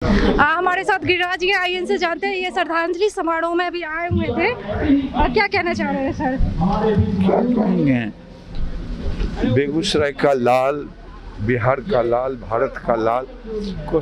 हमारे साथ गिरिराज जी आईएन से जानते हैं, ये श्रद्धांजलि समारोह में भी आए हुए थे। क्या कहना चाह रहे हैं सर? क्या कहेंगे, बेगूसराय का लाल, बिहार का लाल, भारत का लाल को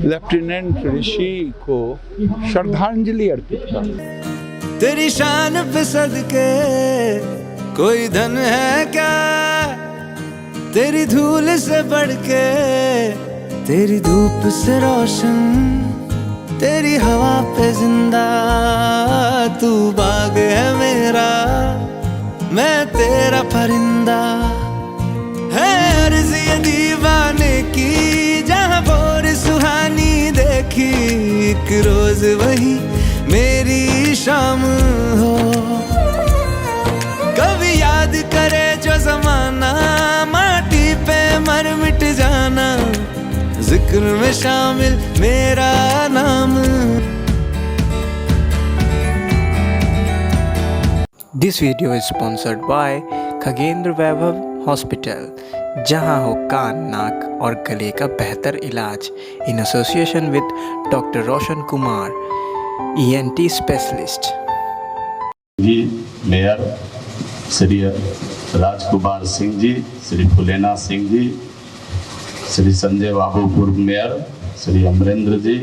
लेफ्टिनेंट ऋषि को श्रद्धांजलि अर्पित कर। तेरी शान पे सदके कोई धन है क्या, तेरी धूल से बढ़ के, तेरी धूप से रोशन, तेरी हवा पे जिंदा, तू बाग है मेरा, मैं तेरा परिंदा। है अर्ज़ ये दीवाने की, जहाँ भोर सुहानी देखी, एक रोज वही मेरी शाम हो। कभी याद करे जो जमाना, माटी पे मर मिट जाना, जिक्र में शामिल मेरा नाम। This video is sponsored by Khagendra Vaibhav hospital, जहां हो कान, नाक और गले का बेहतर इलाज, in association with doctor Roshan Kumar, ENT specialist. जी मेयर श्री राजकुमार सिंह जी, श्री फुलेना सिंह जी, श्री संजय बाबू पूर्व मेयर, श्री अमरेंद्र जी,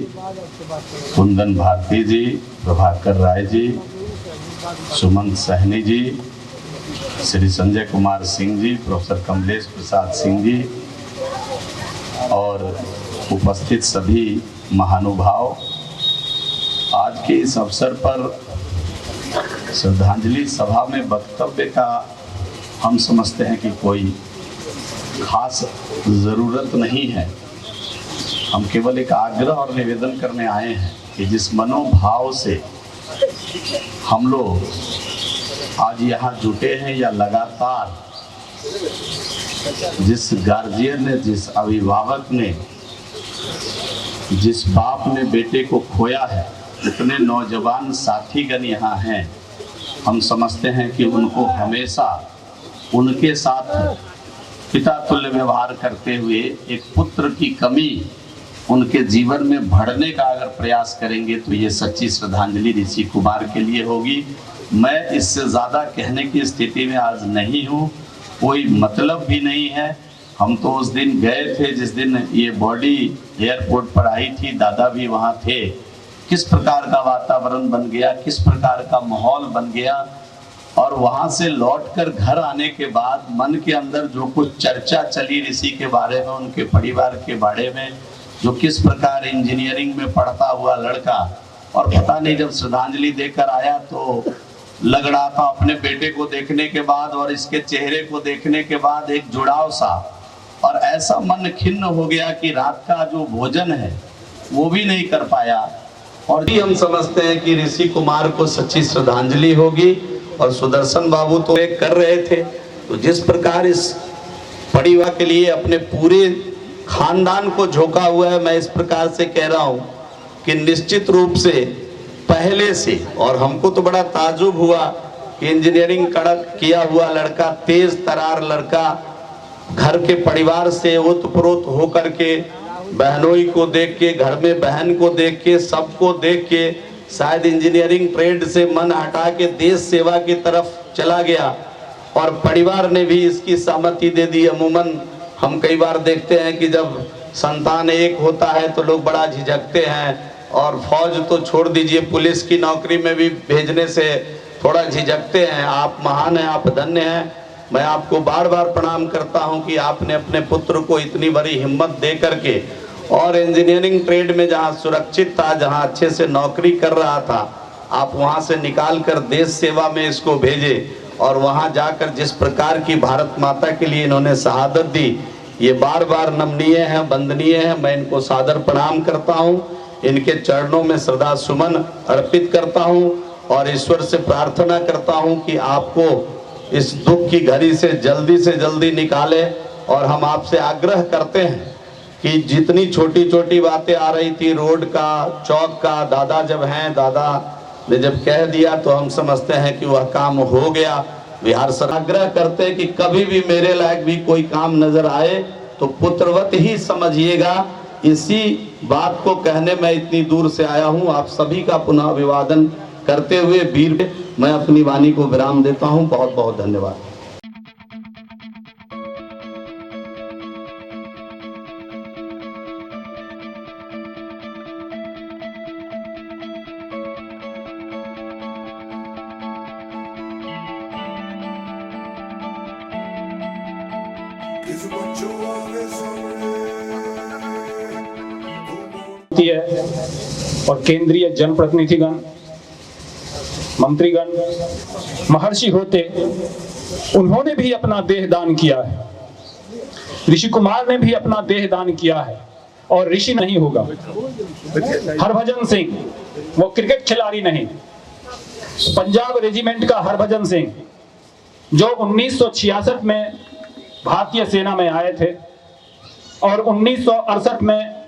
कुंदन भारती जी, प्रभाकर राय जी, सुमंत सहनी जी, श्री संजय कुमार सिंह जी, प्रोफेसर कमलेश प्रसाद सिंह जी और उपस्थित सभी महानुभाव, आज के इस अवसर पर श्रद्धांजलि सभा में वक्तव्य का हम समझते हैं कि कोई खास ज़रूरत नहीं है। हम केवल एक आग्रह और निवेदन करने आए हैं कि जिस मनोभाव से हम लोग आज यहाँ जुटे हैं, या लगातार जिस गार्जियन ने, जिस अभिभावक ने, जिस बाप ने बेटे को खोया है, इतने नौजवान साथीगण यहाँ हैं, हम समझते हैं कि उनको हमेशा उनके साथ पिता तुल्य व्यवहार करते हुए एक पुत्र की कमी उनके जीवन में भरने का अगर प्रयास करेंगे तो ये सच्ची श्रद्धांजलि ऋषि कुमार के लिए होगी। मैं इससे ज़्यादा कहने की स्थिति में आज नहीं हूँ, कोई मतलब भी नहीं है। हम तो उस दिन गए थे जिस दिन ये बॉडी एयरपोर्ट पर आई थी, दादा भी वहाँ थे। किस प्रकार का वातावरण बन गया, किस प्रकार का माहौल बन गया, और वहाँ से लौटकर घर आने के बाद मन के अंदर जो कुछ चर्चा चली ऋषि के बारे में, उनके परिवार के बारे में, जो किस प्रकार इंजीनियरिंग में पढ़ता हुआ लड़का, और पता नहीं जब श्रद्धांजलि देकर आया तो लग रहा था अपने बेटे को देखने के बाद और इसके चेहरे को देखने के बाद एक जुड़ाव सा, और ऐसा मन खिन्न हो गया कि रात का जो भोजन है वो भी नहीं कर पाया। और भी हम समझते हैं कि ऋषि कुमार को सच्ची श्रद्धांजलि होगी। और सुदर्शन बाबू तो एक कर रहे थे, तो जिस प्रकार इस परिवार के लिए अपने पूरे खानदान को झोंका हुआ है, मैं इस प्रकार से कह रहा हूँ कि निश्चित रूप से पहले से, और हमको तो बड़ा ताजुब हुआ कि इंजीनियरिंग कड़क किया हुआ लड़का, तेज तरार लड़का, घर के परिवार से ओतप्रोत होकर के, बहनोई को देख के, घर में बहन को देख के, सबको देख के शायद इंजीनियरिंग ट्रेड से मन हटा के देश सेवा की तरफ चला गया, और परिवार ने भी इसकी सहमति दे दी। अमूमन हम कई बार देखते हैं कि जब संतान एक होता है तो लोग बड़ा झिझकते हैं, और फौज तो छोड़ दीजिए, पुलिस की नौकरी में भी भेजने से थोड़ा झिझकते हैं। आप महान हैं, आप धन्य हैं। मैं आपको बार बार प्रणाम करता हूं कि आपने अपने पुत्र को इतनी बड़ी हिम्मत दे करके, और इंजीनियरिंग ट्रेड में जहां सुरक्षित था, जहां अच्छे से नौकरी कर रहा था, आप वहां से निकाल कर देश सेवा में इसको भेजे, और वहां जाकर जिस प्रकार की भारत माता के लिए इन्होंने शहादत दी, ये बार बार नमनीय है, वंदनीय है। मैं इनको सादर प्रणाम करता हूं, इनके चरणों में श्रद्धा सुमन अर्पित करता हूं, और ईश्वर से प्रार्थना करता हूं कि आपको इस दुख की घड़ी से जल्दी निकाले। और हम आपसे आग्रह करते हैं कि जितनी छोटी छोटी बातें आ रही थी, रोड का, चौक का, दादा जब हैं, दादा ने जब कह दिया तो हम समझते हैं कि वह काम हो गया। बिहार सरकार आग्रह करते हैं कि कभी भी मेरे लायक भी कोई काम नजर आए तो पुत्रवत ही समझिएगा, इसी बात को कहने मैं इतनी दूर से आया हूं। आप सभी का पुनः अभिवादन करते हुए वीर मैं अपनी वाणी को विराम देता हूं। बहुत बहुत धन्यवाद। है और केंद्रीय जनप्रतिनिधिगण, मंत्रीगण, महर्षि होते, उन्होंने भी अपना देह दान किया है। ऋषि कुमार ने भी अपना देह दान किया है और ऋषि नहीं होगा। हरभजन सिंह वो क्रिकेट खिलाड़ी नहीं, पंजाब रेजिमेंट का हरभजन सिंह जो 1966 में भारतीय सेना में आए थे और 1968 में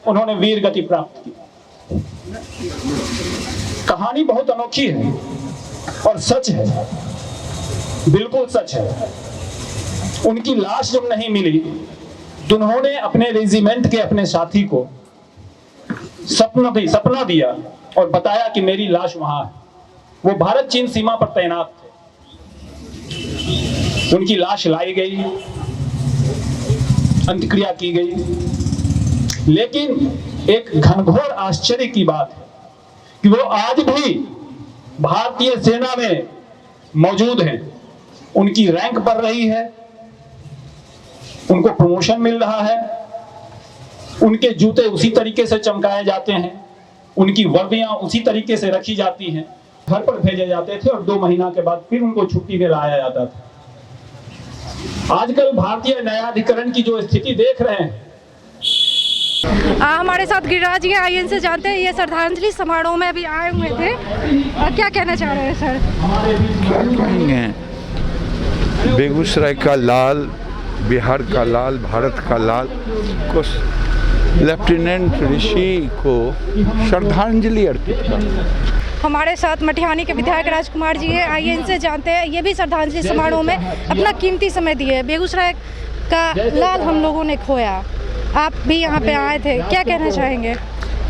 उन्होंने वीर गति प्राप्त की। कहानी बहुत अनोखी है और सच है, बिल्कुल सच है। उनकी लाश जब नहीं मिली तो उन्होंने अपने रेजिमेंट के अपने साथी को सपना दिया और बताया कि मेरी लाश वहां है। वो भारत चीन सीमा पर तैनात थे। उनकी लाश लाई गई, अंत्यक्रिया की गई, लेकिन एक घनघोर आश्चर्य की बात है कि वो आज भी भारतीय सेना में मौजूद हैं। उनकी रैंक बढ़ रही है, उनको प्रमोशन मिल रहा है, उनके जूते उसी तरीके से चमकाए जाते हैं, उनकी वर्दियां उसी तरीके से रखी जाती हैं। घर पर भेजे जाते थे और 2 महीना के बाद फिर उनको छुट्टी में लाया जाता था। आजकल भारतीय न्यायाधिकरण की जो स्थिति देख रहे हैं, हमारे साथ गिरिराज जी आईएन से जानते हैं, ये श्रद्धांजलि समारोह में भी आए हुए थे। क्या कहना चाह रहे हैं सर? क्या कहेंगे, बेगूसराय का लाल, बिहार का लाल, भारत का लाल को लेफ्टिनेंट ऋषि को श्रद्धांजलि अर्पित कर। हमारे साथ मटिहानी के विधायक राजकुमार जी है, आईएन से जानते हैं, ये भी श्रद्धांजलि समारोह में अपना कीमती समय दिए। बेगूसराय का लाल हम लोगों ने खोया, आप भी यहाँ पे आए थे, क्या कहना चाहेंगे?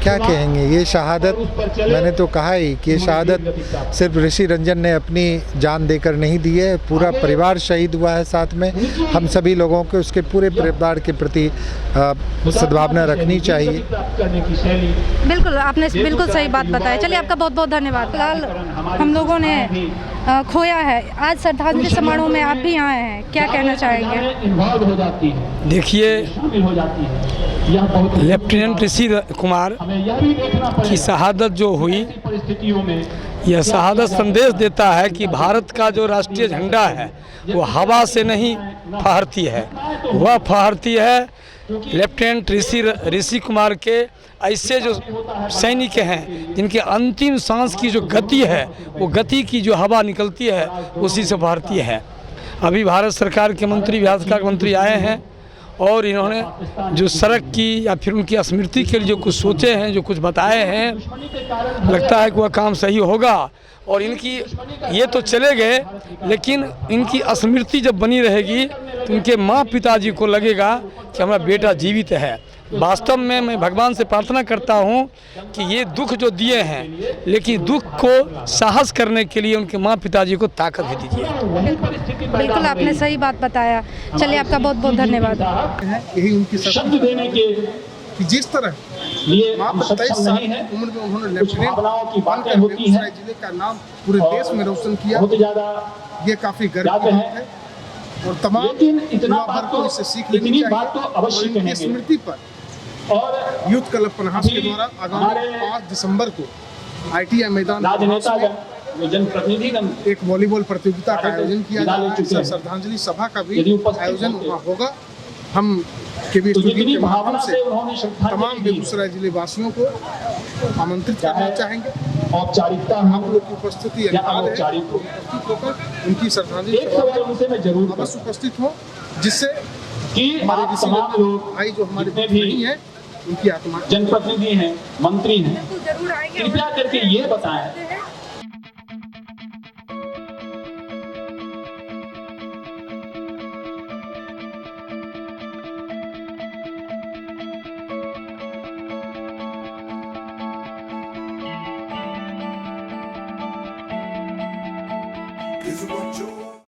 क्या कहेंगे, ये शहादत, मैंने तो कहा ही कि ये शहादत सिर्फ ऋषि रंजन ने अपनी जान देकर नहीं दी है, पूरा परिवार शहीद हुआ है साथ में। हम सभी लोगों को उसके पूरे परिवार के प्रति सद्भावना रखनी चाहिए। बिल्कुल, आपने बिल्कुल सही बात बताई। चलिए, आपका बहुत बहुत धन्यवाद। लाल हम लोगों ने खोया है, आज श्रद्धांजलि समारोह में आप भी आए हैं, क्या कहना चाहेंगे? देखिए, लेफ्टिनेंट ऋषि कुमार की शहादत जो हुई, यह शहादत संदेश देता है कि भारत का जो राष्ट्रीय झंडा है वो हवा से नहीं फहरती है, वह फहरती है लेफ्टिनेंट ऋषि कुमार के ऐसे जो सैनिक हैं जिनके अंतिम सांस की जो गति है, वो गति की जो हवा निकलती है उसी से फहरती है। अभी भारत सरकार के मंत्री, बिहार सरकार के मंत्री आए हैं और इन्होंने जो सड़क की या फिर उनकी स्मृति के लिए जो कुछ सोचे हैं, जो कुछ बताए हैं, लगता है कि वह काम सही होगा। और इनकी ये तो चले गए, लेकिन इनकी स्मृति जब बनी रहेगी तो उनके माँ पिताजी को लगेगा कि हमारा बेटा जीवित है। वास्तव में मैं भगवान से प्रार्थना करता हूँ कि ये दुख जो दिए हैं, लेकिन दुख को साहस करने के लिए उनके माँ पिताजी को ताकत भी दीजिए। बिल्कुल, आपने सही बात बताया। चलिए, आपका बहुत बहुत धन्यवाद। यही उनकी शब्द देने के कि जिस तरह लिए मात्र 23 साल की उम्र में उन्होंने लेफ्टिनेंट बनकर बेगूसराय जिले का नाम पूरे देश में रोशन किया, बहुत ज़्यादा ये काफी गर्व की बात है और तमाम युवा वर्ग को इससे सीख लेनी चाहिए। और इनकी स्मृति पर और यूथ क्लब पन्हास के द्वारा आगामी 5 दिसंबर को ITI मैदान राजनेतागण, जनप्रतिनिधिगण एक वॉलीबॉल प्रतियोगिता का आयोजन किया जा रहा है। श्रद्धांजलि सभा का भी आयोजन वहाँ होगा। हम केबी स्टूडियो के माध्यम से तमाम बेगूसराय जिले वासियों को आमंत्रित करना चाहेंगे। औपचारिकता आप लोग की उपस्थिति अनिवार्य है, उपस्थित होकर उनकी श्रद्धांजलि अवश्य उपस्थित हो, जिससे हमारे ऋषि भाई जो हमारे नहीं है, उनकी आत्मा, जनप्रतिनिधि हैं, मंत्री हैं, कृपया करके ये बताएं is what you